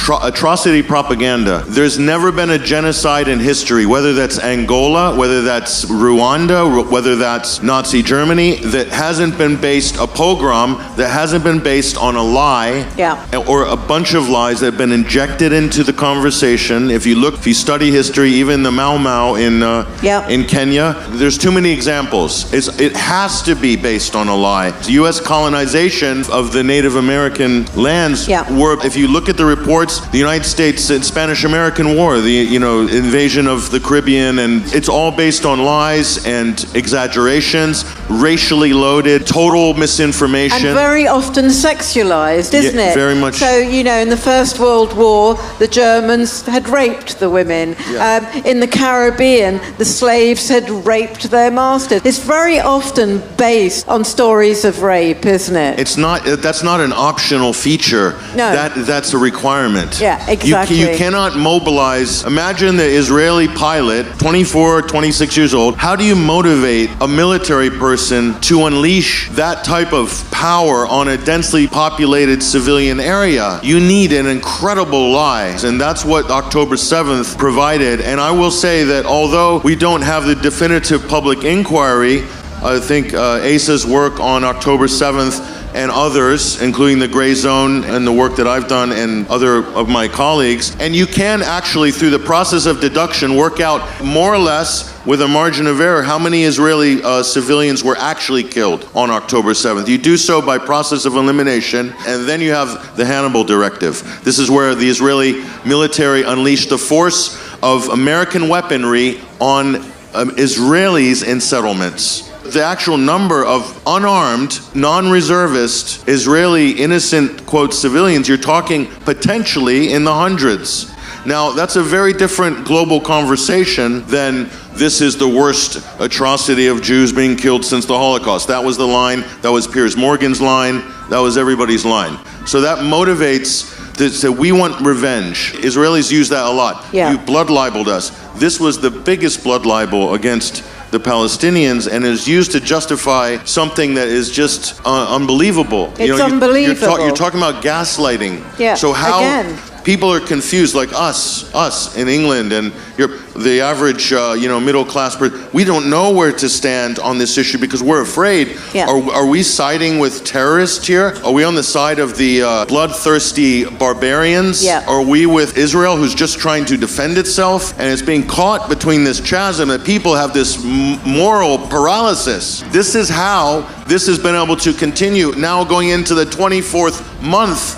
atrocity propaganda. There's never been a genocide in history, whether that's Angola, whether that's Rwanda, whether that's Nazi Germany, that hasn't been based, a pogrom that hasn't been based on a lie, or a bunch of lies that have been injected into the conversation. If you study history, even the Mau Mau in Kenya, there's too many examples. It has to be based on a lie. The U.S. colonization of the Native American lands were, if you look at the reports, the United States and Spanish-American War, the invasion of the Caribbean, and it's all based on lies and exaggerations, racially loaded, total misinformation. And very often sexualized, isn't it? Very much. So, in the First World War, the Germans had raped the women. In the Caribbean, the slaves had raped their masters. It's very often based on stories of rape, isn't it? That's not an optional feature. No. That's a requirement. Yeah, exactly. You cannot mobilize. Imagine the Israeli pilot, 24, 26 years old. How do you motivate a military person to unleash that type of power on a densely populated civilian area? You need an incredible lie. And that's what October 7th provided. And I will say that although we don't have the definitive public inquiry, I think ASA's work on October 7th and others, including the Gray Zone and the work that I've done and other of my colleagues, and you can actually, through the process of deduction, work out more or less with a margin of error how many Israeli civilians were actually killed on October 7th. You do so by process of elimination, and then you have the Hannibal Directive. This is where the Israeli military unleashed the force of American weaponry on Israelis in settlements. The actual number of unarmed, non-reservist, Israeli innocent, quote, civilians, you're talking potentially in the hundreds. Now, that's a very different global conversation than this is the worst atrocity of Jews being killed since the Holocaust. That was the line, that was Piers Morgan's line, that was everybody's line. So that motivates that we want revenge. Israelis use that a lot. You blood libeled us. This was the biggest blood libel against the Palestinians, and is used to justify something that is just unbelievable. It's unbelievable. You're talking about gaslighting. Yeah. So how again, people are confused, like us in England, and the average, middle class person. We don't know where to stand on this issue because we're afraid. Yeah. Are we siding with terrorists here? Are we on the side of the bloodthirsty barbarians? Yeah. Are we with Israel, who's just trying to defend itself and it's being caught between this chasm that people have this moral paralysis? This is how this has been able to continue now going into the 24th month.